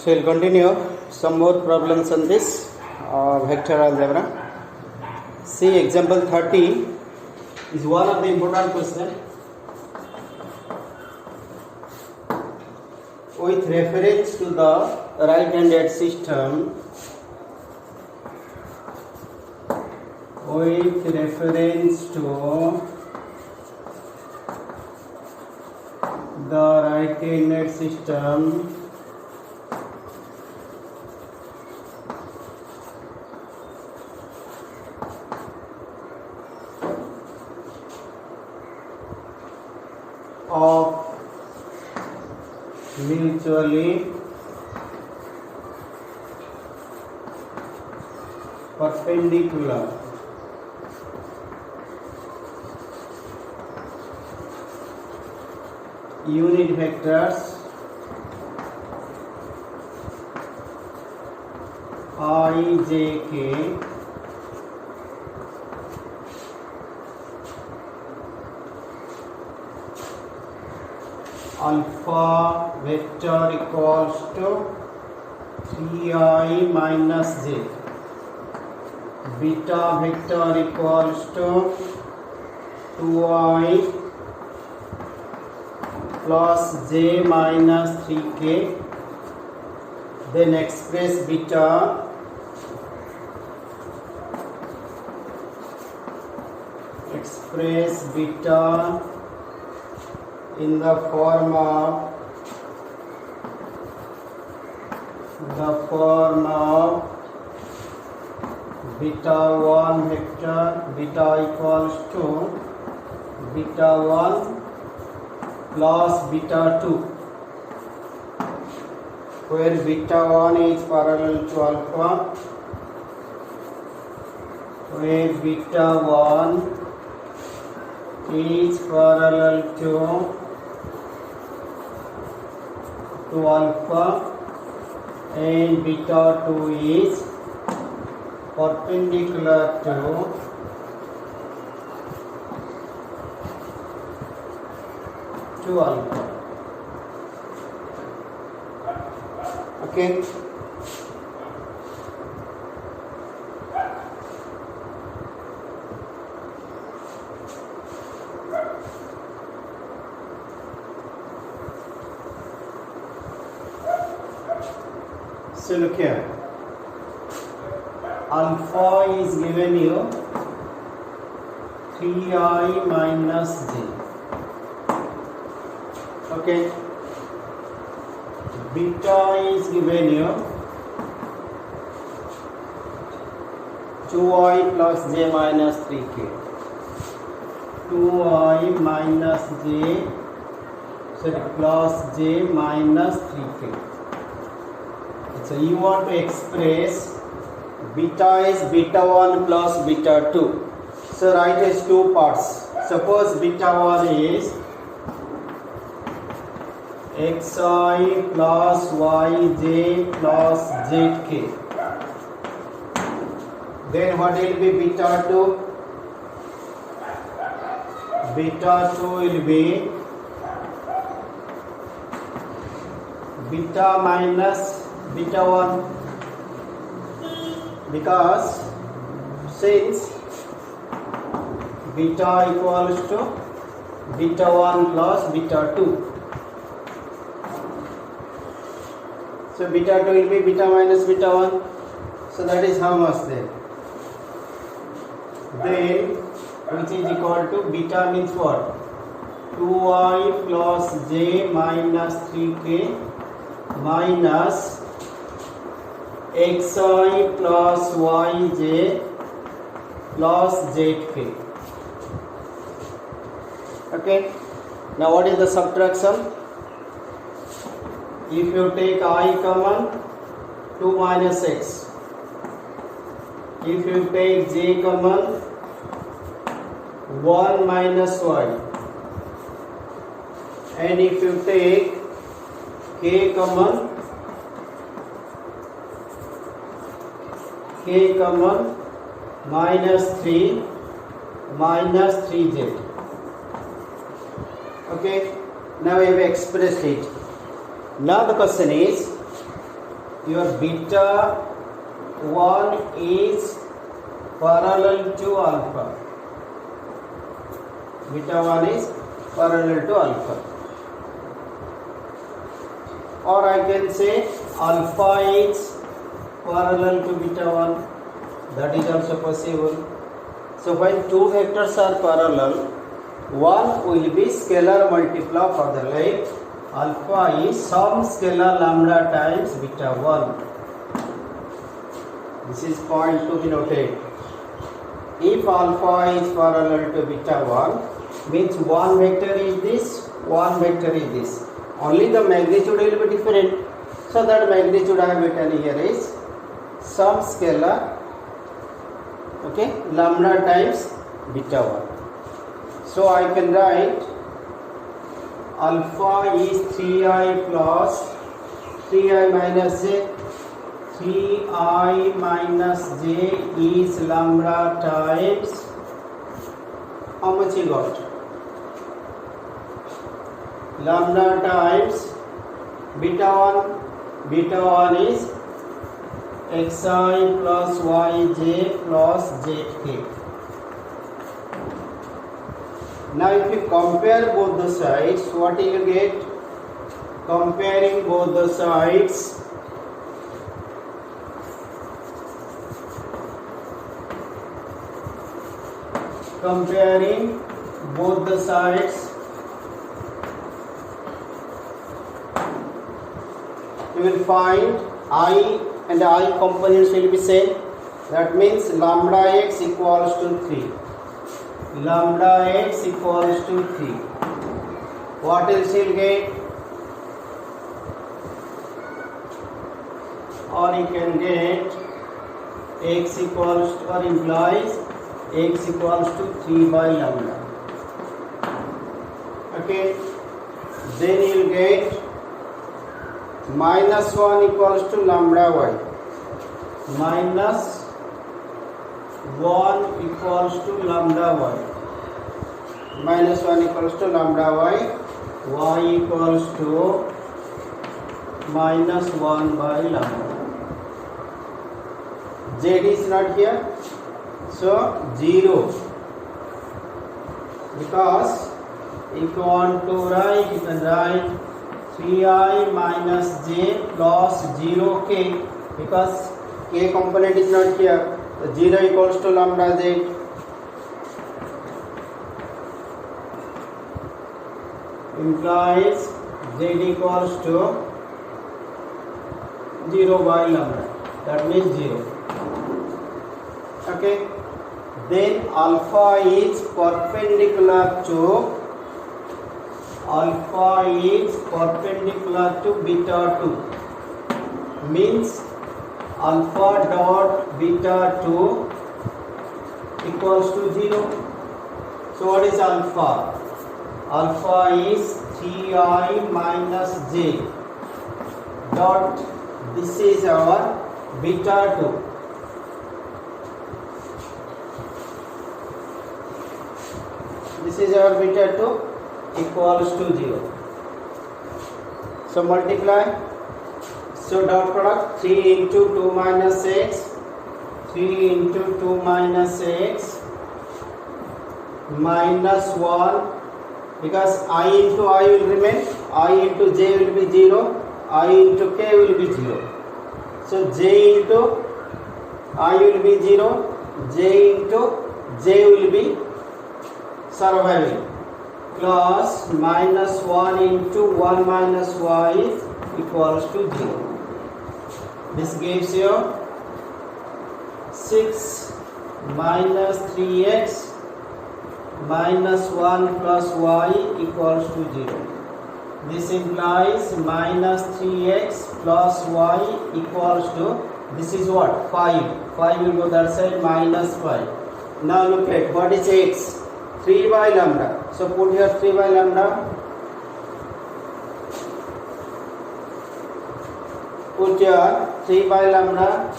So we'll continue some more problems on this vector algebra. See, example 30 is one of the important questions. With reference to the right-handed system, with reference to the right-handed system, of mutually perpendicular unit vectors I, J, K alpha vector equals to 3i minus j, beta vector equals to 2i plus j minus 3k, then express beta in the form of beta 1 vector, beta equals to beta 1 plus beta 2, where beta 1 is parallel to alpha, where beta 1 is parallel to alpha, and beta 2 is perpendicular to alpha. Okay. So look here, alpha is given you 3i minus j. Okay, beta is given you 2i plus j minus 3k, 2i minus j plus j minus 3k. So you want to express beta is beta 1 plus beta 2. So write as two parts. Suppose beta 1 is xi plus yj plus zk. Then what will be beta 2? Beta 2 will be beta minus beta 1, because since beta equals to beta 1 plus beta 2, so beta 2 will be beta minus beta 1. So that is how much then? Then which is equal to beta means what? 2i plus j minus 3k minus xi plus yj plus zk. Okay, now what is the subtraction? If you take I common, 2 minus x. If you take j common, 1 minus y. And if you take k common, minus 3 minus 3z. Okay, now we have expressed it. Now the question is, your beta 1 is parallel to alpha. Beta 1 is parallel to alpha. Or I can say alpha is parallel to beta 1. That is also possible. So when two vectors are parallel, one will be scalar multiply for the like alpha is some scalar lambda times beta 1. This is point to be noted. If alpha is parallel to beta 1, means one vector is this, one vector is this. Only the magnitude will be different. So that magnitude I have written here is some scalar, okay, lambda times beta 1. So I can write alpha is 3i plus 3i minus j. 3i minus j is lambda times, how much you got? Lambda times beta 1 is xi plus yj plus zk. Now if you compare both the sides, what will you get? Comparing both the sides, you will find I and I components will be same. That means lambda x equals to 3. Lambda x equals to 3. What else you will get? Or you can get x equals to, or implies x equals to 3 by lambda. Okay. Then you will get minus 1 equals to lambda y. Minus 1 equals to lambda y. Minus 1 equals to lambda y. Y equals to minus 1 by lambda. Z is not here. So 0. Because if you want to write, you can write 3i minus j plus 0k, because k component is not here. So 0 equals to lambda z. Implies z equals to 0 by lambda. That means 0. Okay. Then alpha is perpendicular to beta 2. Means alpha dot beta 2 equals to 0. So what is alpha? Alpha is 3i minus j dot, this is our beta 2. This is our beta 2 equals to 0. So multiply. So dot product 3 into 2 minus x, 3 into 2 minus x minus 1, because I into I will remain, I into j will be 0, I into k will be 0. So j into I will be 0, j into j will be surviving, plus minus 1 into 1 minus y equals to 0. This gives you 6 minus 3x minus 1 plus y equals to 0. This implies minus 3x plus y equals to, this is what? 5. 5 will go that side, minus 5. Now look at what is x? 3 by lambda. So put here 3 by lambda. Put here 3 by lambda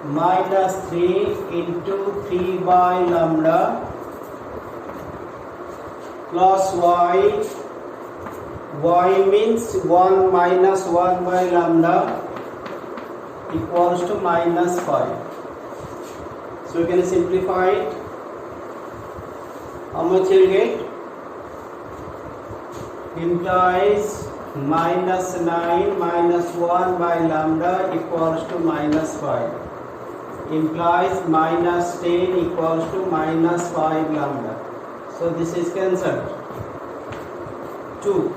minus 3 into 3 by lambda plus y. Y means 1 minus 1 by lambda equals to minus 5. So you can simplify it. How much you get? Implies minus 9 minus 1 by lambda equals to minus 5. Implies minus 10 equals to minus 5 lambda. So this is cancelled. 2.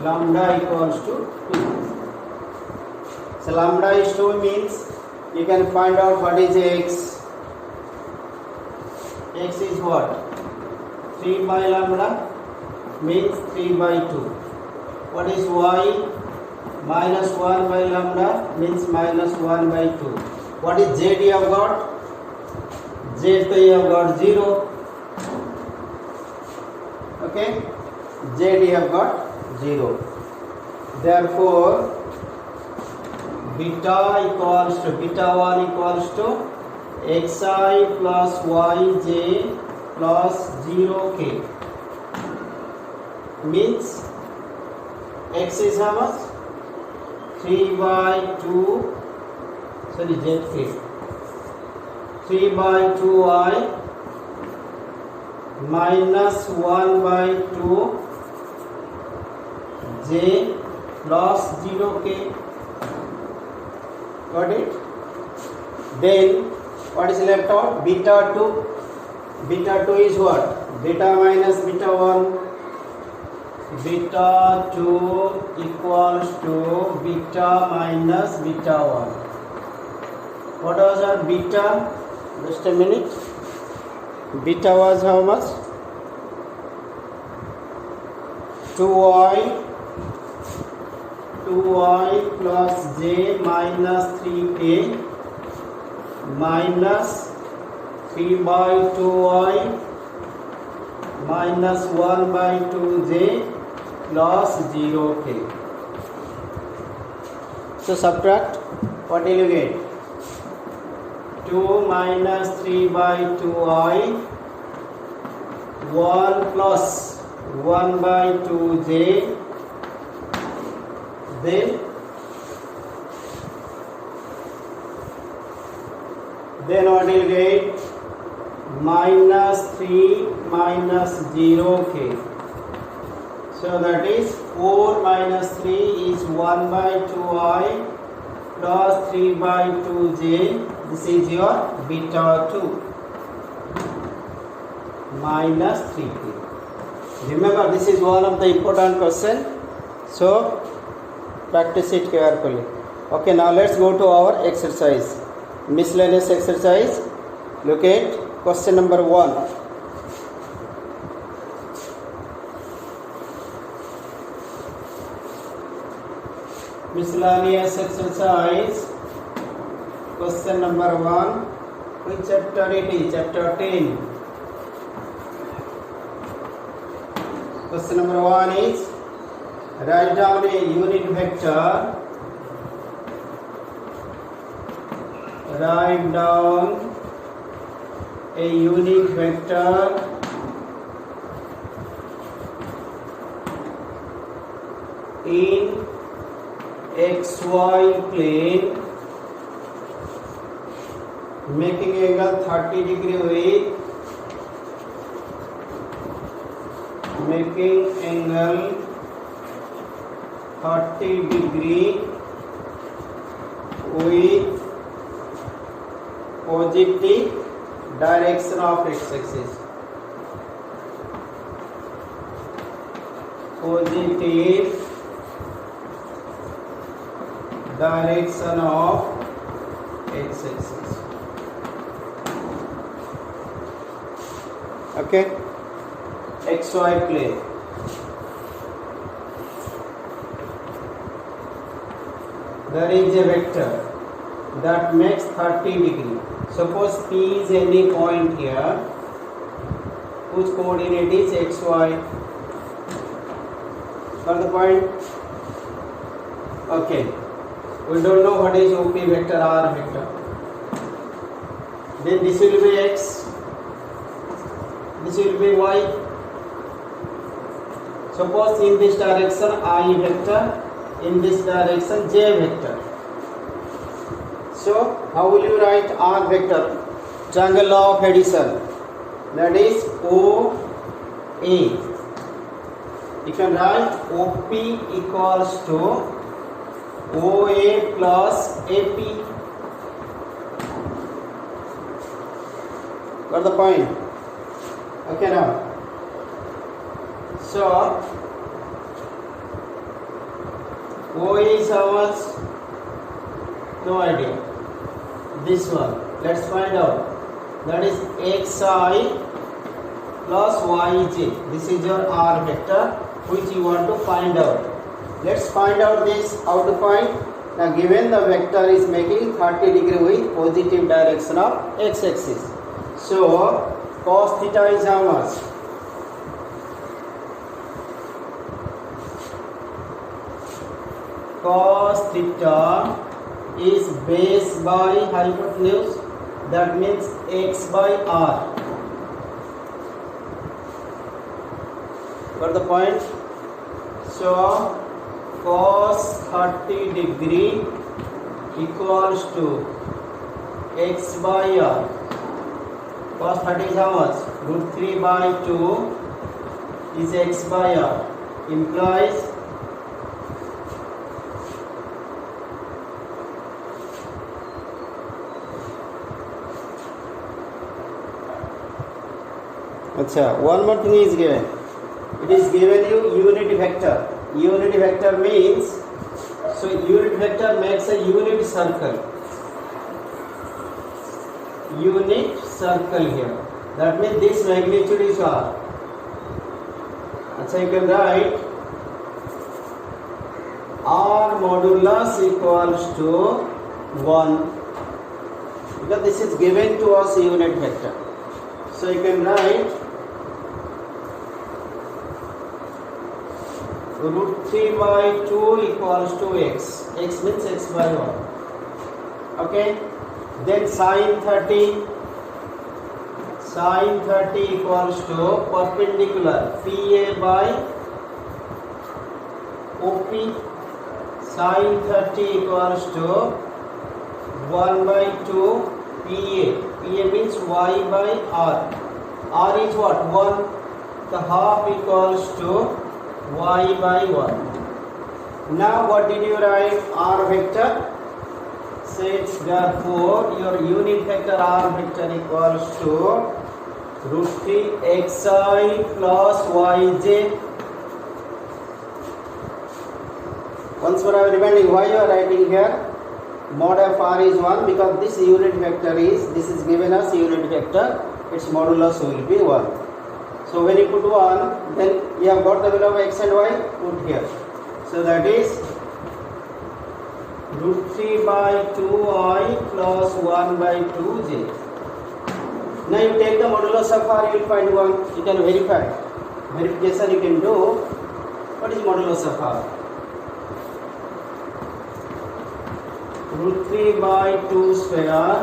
Lambda equals to 2. So lambda is 2 means you can find out what is x. X is what? 3 by lambda means 3 by 2. What is y? Minus 1 by lambda means minus 1 by 2. What is z you have got? Z so you have got 0. Okay? Z you have got 0. Therefore, beta equals to beta 1 equals to xi plus yj plus 0k means x is how much? 3 by 2 sorry z 3 by 2i minus 1 by 2 j plus 0k. Got it? Then what is left out? Beta 2. Beta 2 is what? Beta minus beta 1. Beta 2 equals to beta minus beta 1. What was our beta? Just a minute. Beta was how much? 2i plus j minus 3k minus 3 by 2i minus 1 by 2j plus 0k. So subtract, what will you get? 2 minus 3 by 2i 1 plus 1 by 2j, then what will you get? Minus 3 minus 0k. So that is 4 minus 3 is 1 by 2i plus 3 by 2j. This is your beta 2 minus 3k. Remember, this is one of the important question. So practice it carefully. Okay, now let's go to our exercise. Miscellaneous exercise. Look at question number 1. Miscellaneous exercise. Question number 1. Which chapter it is? Chapter 10. Question number 1 is write down a unit vector. Write down a unit vector in xy plane making angle 30 degree with making angle 30 degree with positive direction of x-axis. Positive direction of x-axis. Okay, xy plane. There is a vector that makes 30 degree. Suppose P is any point here whose coordinate is xy. Got the point? Okay. We don't know what is OP vector, R vector. Then this will be x. This will be y. Suppose in this direction I vector, in this direction j vector. So how will you write R vector? Triangle of addition, that is OA. You can write OP equals to OA plus AP. Got the point? Okay now. So OA is how much? No idea. This one. Let's find out. That is xi plus yj. This is your R vector which you want to find out. Let's find out this. How to find? Now given the vector is making 30 degree with positive direction of x-axis. So cos theta is how much? Cos theta is base by hypotenuse, that means x by r. Got the point? So cos 30 degree equals to x by r. Cos 30 is how much? Root 3 by 2 is x by r. Implies one more thing is given. It is given you unit vector. Unit vector means, so unit vector makes a unit circle. Unit circle here. That means this magnitude is R. So you can write R modulus equals to 1, because this is given to us unit vector. So you can write root 3 by 2 equals to x. X means x by 1. Okay. Then sin 30 equals to perpendicular PA by OP. Sin 30 equals to 1 by 2 PA. PA means y by r. R is what? 1. The half equals to y by 1. Now what did you write? R vector. Says therefore your unit vector R vector equals to root 3 xi plus yj. Once more I am reminding why you are writing here. Mod of R is 1, because this unit vector is, this is given as unit vector, its modulus will be 1. So when you put 1, then you have got the value of x and y, put here. So that is root 3 by 2i plus 1 by 2j. Now you take the modulus of R, you will find 1. You can verify. Verification you can do. What is modulus of R? Root 3 by 2 square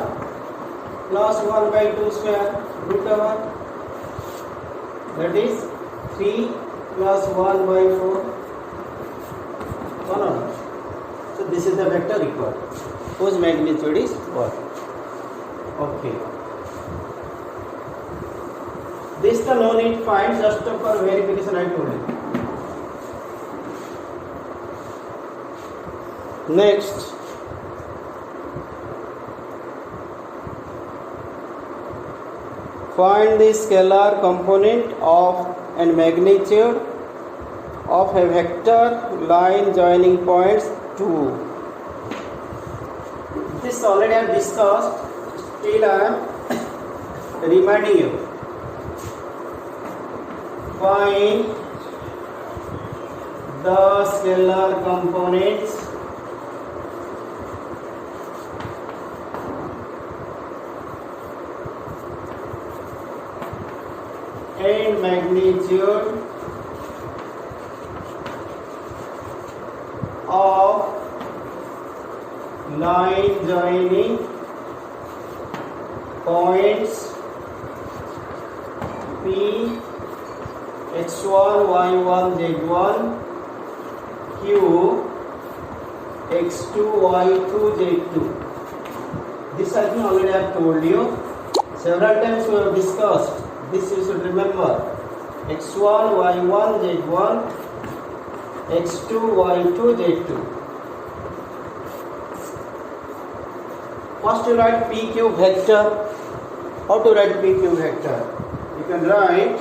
plus 1 by 2 square root over. That is 3 plus 1 by 4. 1 or not? So this is the vector required, whose magnitude is 1. Okay. This the no need find, just for verification I told you. Next. Find the scalar component of and magnitude of a vector line joining points 2. This already I have discussed, still I am reminding you. Find the scalar components and magnitude of line joining points P x1 y1 z1 q x2 y2 z2. This I think already I have told you. Several times we have discussed. This you should remember. x1, y1, z1, x2, y2, z2. First you write PQ vector. How to write PQ vector? You can write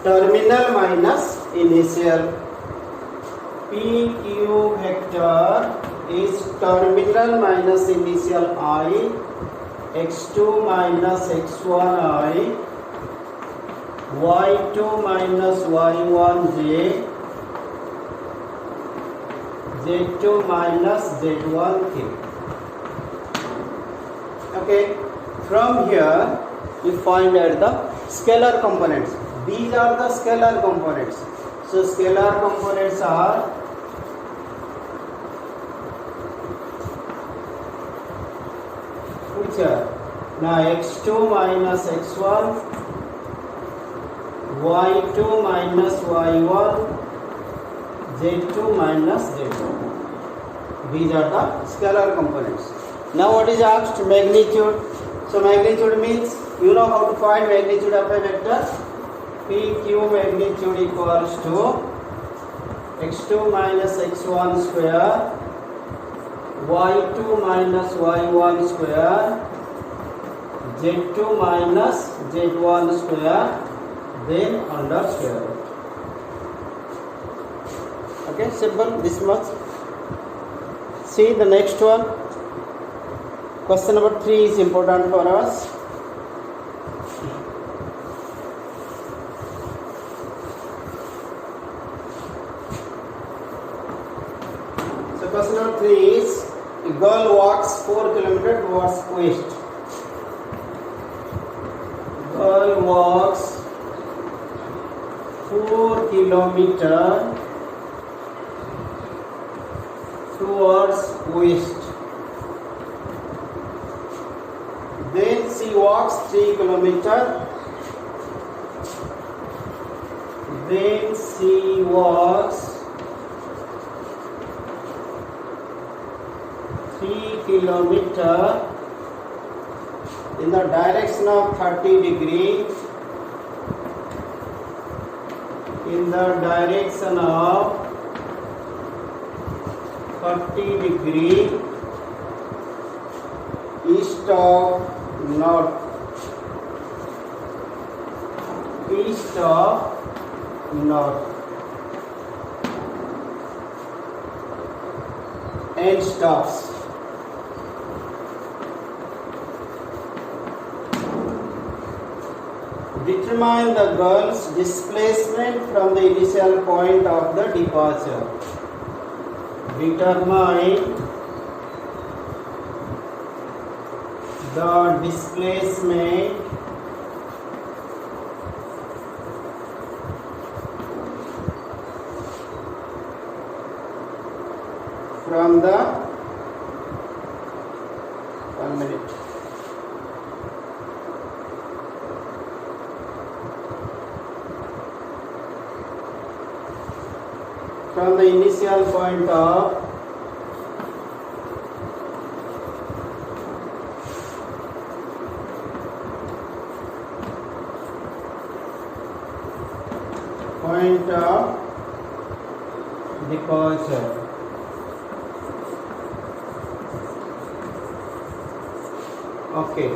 terminal minus initial. PQ vector is terminal minus initial I, x2 minus x1 I, y2 minus y1 j, z2 minus z1 k. Okay, from here you find out the scalar components. These are the scalar components. So scalar components are which are now x2 minus x1, y2 minus y1, z2 minus z1. These are the scalar components. Now what is asked? Magnitude. So magnitude means you know how to find magnitude of a vector. PQ magnitude equals to x2 minus x1 square, y2 minus y1 square, z2 minus z1 square, then under square root. Okay, simple, this much. See the next one. Question number 3 is important for us. So question number 3 is a girl walks 4 kilometers towards west. Girl walks 4 kilometers towards west. Then she walks 3 kilometers. Then she walks 3 kilometers in the direction of 30 degree. In the direction of 30 degree east of north. East of north. And stops. Determine the girl's displacement from the initial point of the departure. Determine the displacement from the 1 minute. From the initial point of departure. Okay,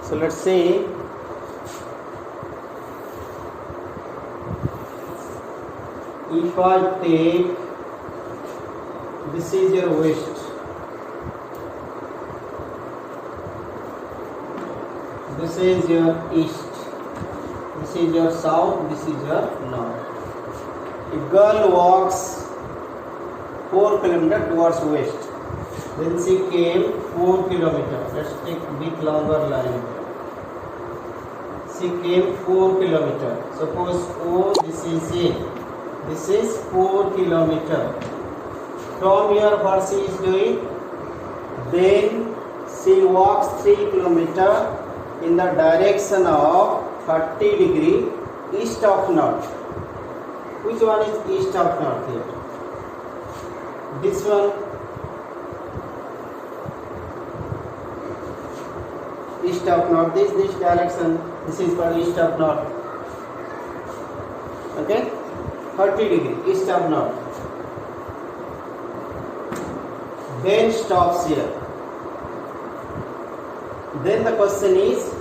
so let's see. If I take, this is your west, this is your east, this is your south, this is your north. A girl walks 4 kilometers towards west. Then she came 4 kilometers. Let's take a bit longer line. She came 4 kilometers. Suppose O, this is A. This is 4 kilometers. From here, what she is doing? Then she walks 3 kilometers in the direction of 30 degree east of north. Which one is east of north here? This one. east of north. This direction, this is called east of north. Okay, 30 degree east of north. Then stops here. Then the question is,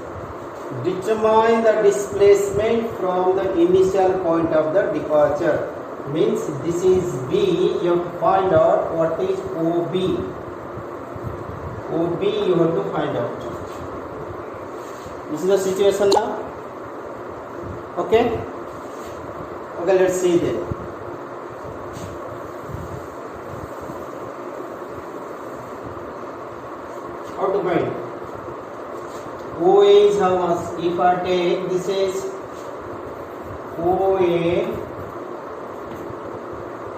determine the displacement from the initial point of the departure. Means this is B, you have to find out what is OB. OB you have to find out. This is the situation now. Okay? Okay, let's see then. How to find? OA is how much? If I take this is OA,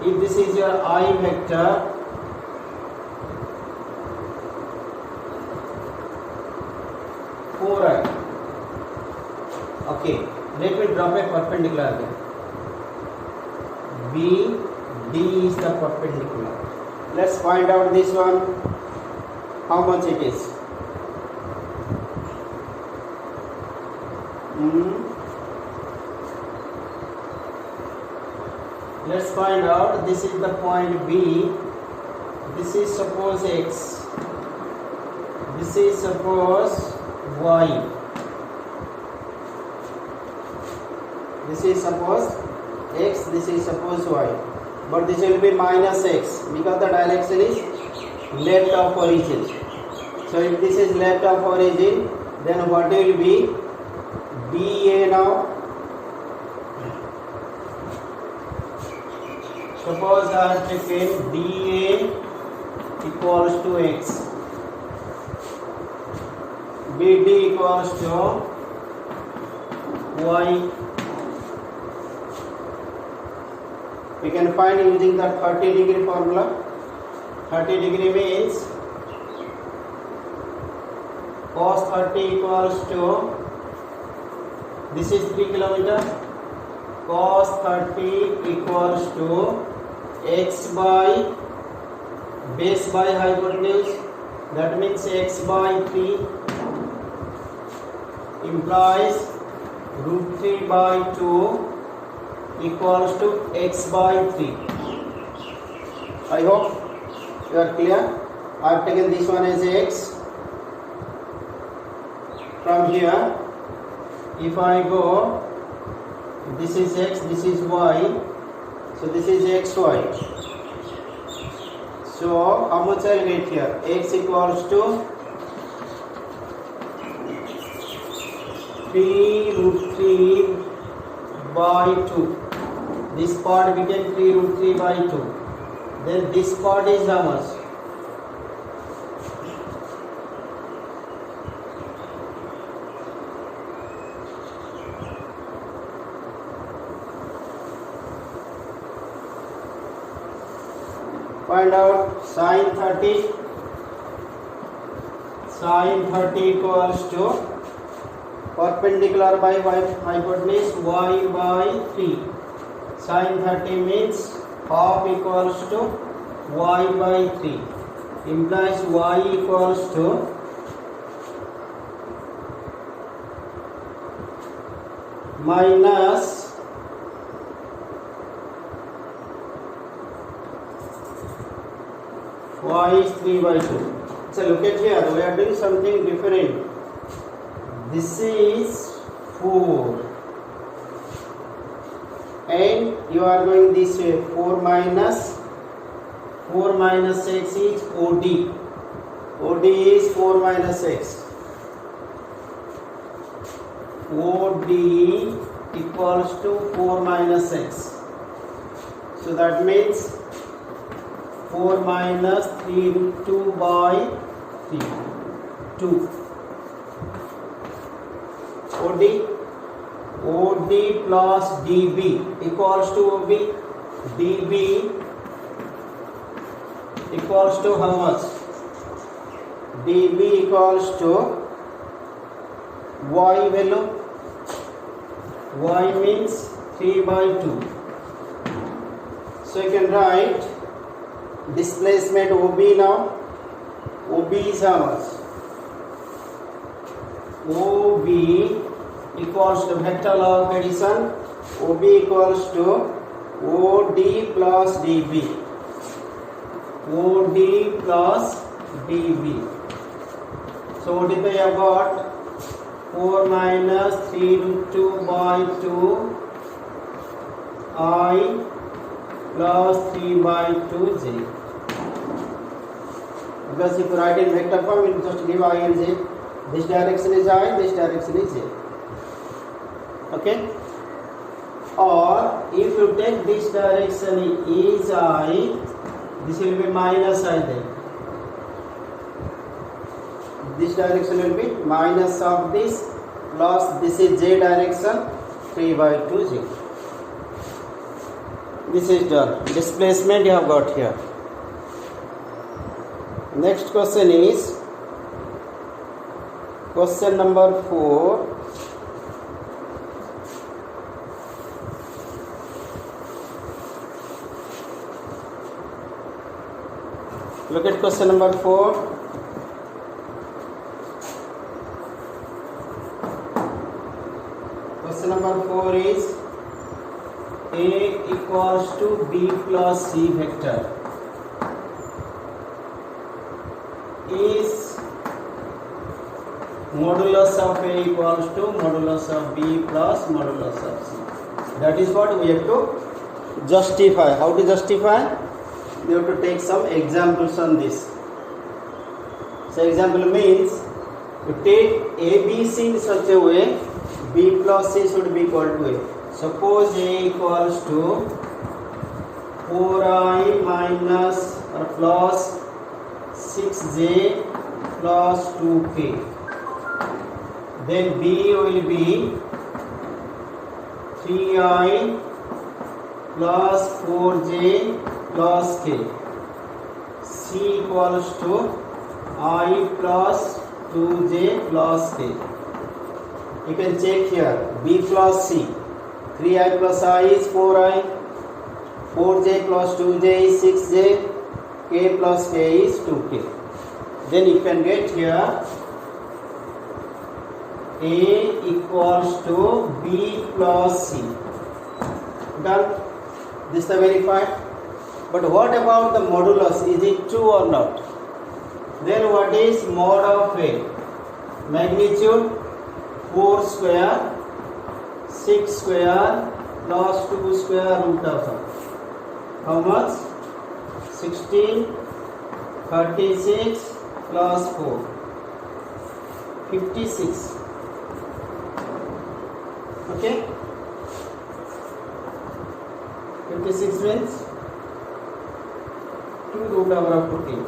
if this is your I vector, okay, let me drop a perpendicular there. B, D is the perpendicular. Let's find out this one, how much it is. Let's find out. This is the point B. This is suppose X. This is suppose Y. This is suppose X. This is suppose Y. But this will be minus X because the direction is left of origin. So if this is left of origin, then what will be DA now? Suppose I have taken DA equals to X, BD equals to Y. We can find using the 30 degree formula. 30 degree means cos 30 equals to, this is 3 kilometer, cos 30 equals to X by base by hypotenuse, that means X by 3 implies root 3 by 2 equals to X by 3. I hope you are clear. I have taken this one as X. From here, if I go, this is X, this is Y, so this is XY. So how much I will get here? X equals to 3 root 3 by 2. This part became 3 root 3 by 2. Then this part is how much? Find out sin 30. Sin 30 equals to perpendicular by hypotenuse y by 3. Sin 30 means half equals to y by 3. Implies y equals to minus y is 3 by 2. So look at here, we are doing something different. This is 4 and you are going this way. 4 minus x is OD. OD is 4 minus x. OD equals to 4 minus x. So that means 4 minus 3 root 2 by 3. 2. OD plus DB equals to OB. DB equals to how much? DB equals to Y value. Y means 3 by 2. So you can write displacement OB now. OB is how much? OB equals to vector law of addition. OB equals to OD plus DB. OD plus DB. So what is the you have got? 4 minus 3 root 2 by 2 I plus 3 by 2 j. Because if you write in vector form, it will just give I and j. This direction is I, this direction is j. Okay? Or if you take this direction is I, this will be minus I then. This direction will be minus of this plus this is j direction 3 by 2j. This is done. Displacement you have got here. Next question is question number 4. Look at question number 4. Question number 4 is A equals to B plus C vector is modulus of A equals to modulus of B plus modulus of C. That is what we have to justify. How to justify? We have to take some examples on this. So example means you take ABC in such a way B plus C should be equal to A. Suppose A equals to 4I minus or plus 6J plus 2K. Then B will be 3I plus 4J plus K. C equals to I plus 2J plus K. You can check here B plus C. 3I plus I is 4I. 4J plus 2J is 6J. K plus K is 2K. Then you can get here A equals to B plus C. Done. This is verified. But what about the modulus? Is it true or not? Then what is mod of A? Magnitude 4 square 6 square plus 2 square root of how much? 16 36 plus 4 56. Okay, 56 means 2 root over of 14.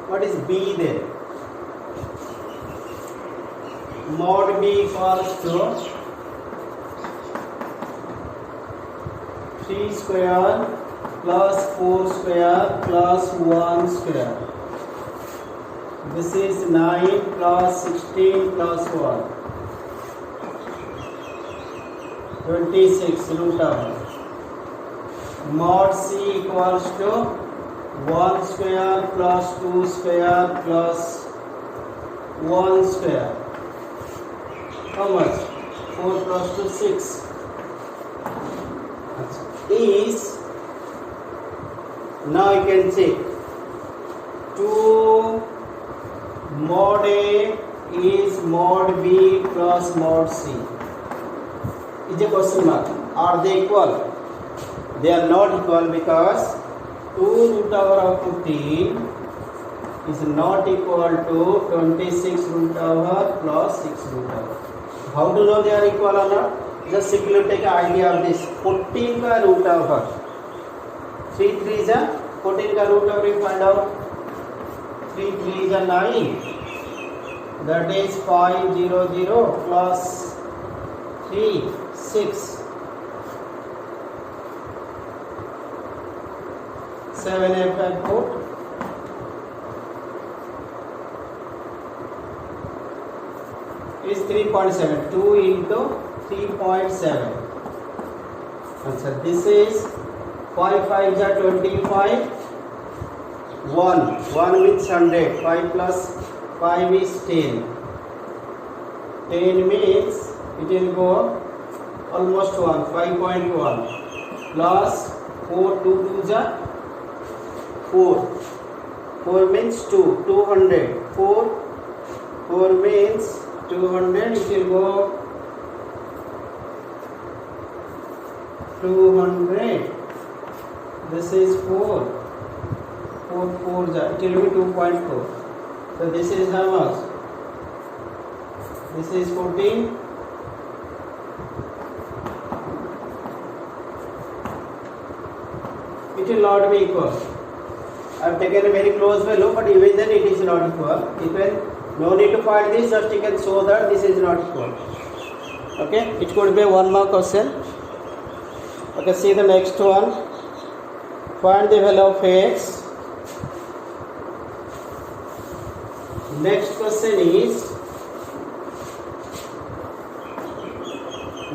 What is B then? Mod B equals to 3 square plus 4 square plus 1 square. This is 9 plus 16 plus 1. 26 root over. Mod C equals to 1 square plus 2 square plus 1 square. How much? 4 plus 2, 6. Is, now you can check, 2 mod A is mod B plus mod C. Is a question mark. Are they equal? They are not equal because 2 root over of 15 is not equal to 26 root over plus 6 root over. How to know they are equal or not? Just simply take an idea of this. 14 का root over 3 3 is 14 का root over you find out. 3 3 is 9. That is 500 plus 3 6. 7 F and 4. Is 3.7. 2 into 3.7. Answer. This is 5 5 is 25. 1 means 100. 5 plus 5 is 10. 10 means it will go almost 1, 5.1 plus 4, 2 2s are 4. 4 means 2, 200. 4 means 200, it will go 200. This is 4. 4 4s are, it will be 2.4. So this is how much? This is 14. It will not be equal. I have taken a very close value, but even then it is not equal. You can no need to find this, just you can show that this is not equal. Okay, it could be a 1 mark question. Okay, see the next one. Find the value of x. Next question is,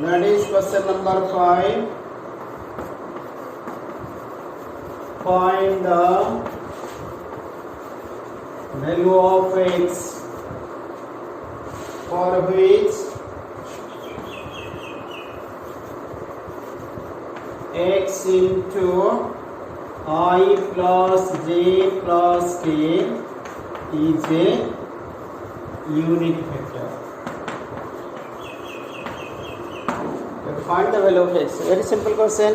that is question number 5. Find the value of x for which x into I plus j plus k is a unit vector. Find the value of x. Very simple question.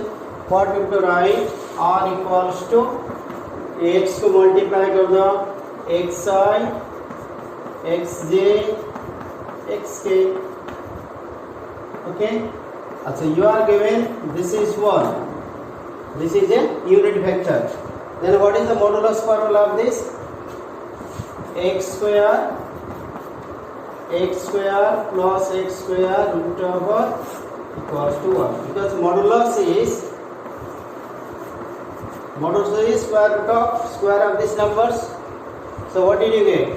What we have to write? R equals to x को multiply कर दो xi, xj, xk. Okay. अच्छा, you are given this is 1. This is a unit vector. Then what is the modulus formula of this? X square plus x square root over equals to 1. Because modulus is square of these numbers. So what did you get?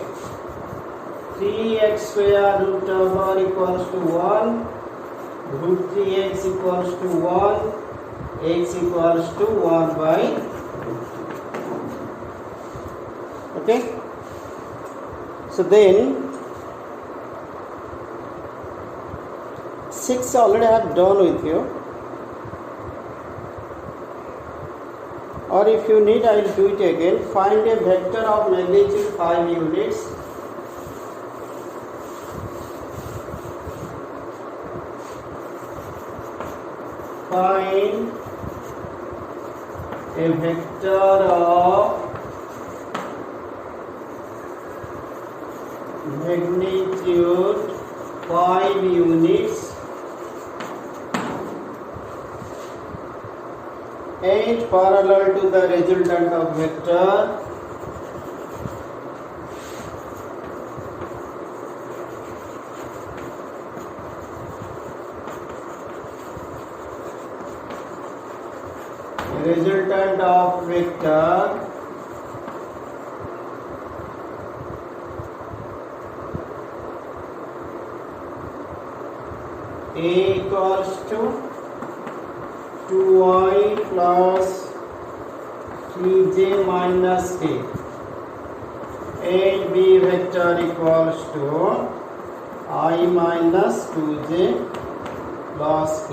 3x square root over equals to 1, root 3x equals to 1, x equals to 1 by root 3. Okay. So then 6 already I have done with you, or if you need I will do it again. Find a vector of magnitude 5 units. Find a vector of magnitude 5 units and parallel to the resultant of vector A equals to 2i plus 3j minus k and B vector equals to I minus 2j plus k.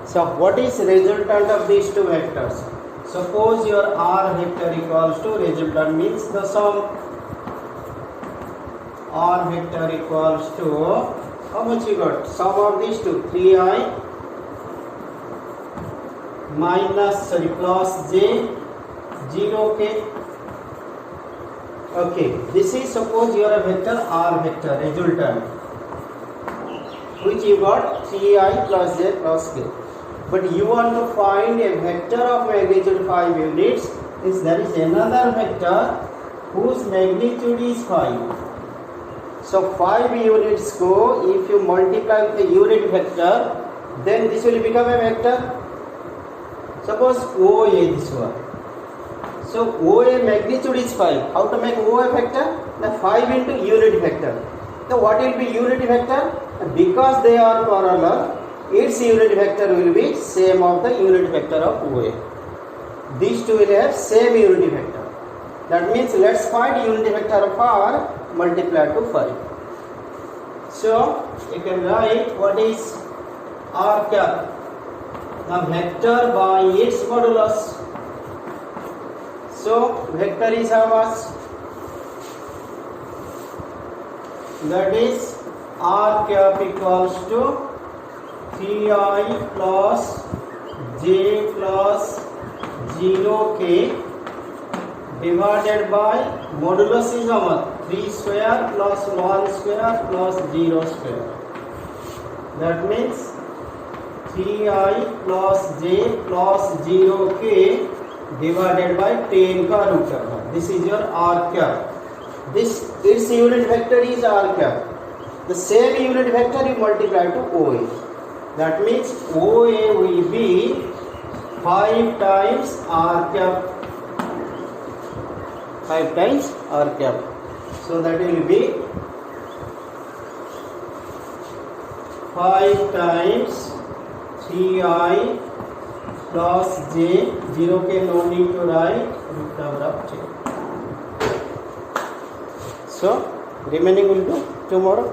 So what is resultant of these two vectors? Suppose your R vector equals to resultant means the sum. R vector equals to, how much you got? Sum of these two, 3i minus plus j 0k. Okay, this is suppose you are a vector R vector resultant, which you got 3i plus j plus k. But you want to find a vector of magnitude 5 units, is there is another vector whose magnitude is 5. So 5 units go, if you multiply with the unit vector, then this will become a vector. Suppose OA this one. So OA magnitude is 5. How to make OA vector? The 5 into unit vector. So what will be unit vector? Because they are parallel, its unit vector will be same of the unit vector of OA. These two will have same unit vector. That means let's find unit vector of r multiplied to 5. So you can write what is r cap, the vector by its modulus. So vector is how much? That is r cap equals to 3i plus j plus 0k divided by modulus is how much? 3 square plus 1 square plus 0 square. That means 3i plus j plus 0k divided by 10 का root करना. This is your r cap. This its unit vector is r cap. The same unit vector you multiply to OA. That means OA will be 5 times r cap. 5 times r cap. So that will be 5 times 3i plus j, 0 के no need to write, root over of j. So remaining will do tomorrow.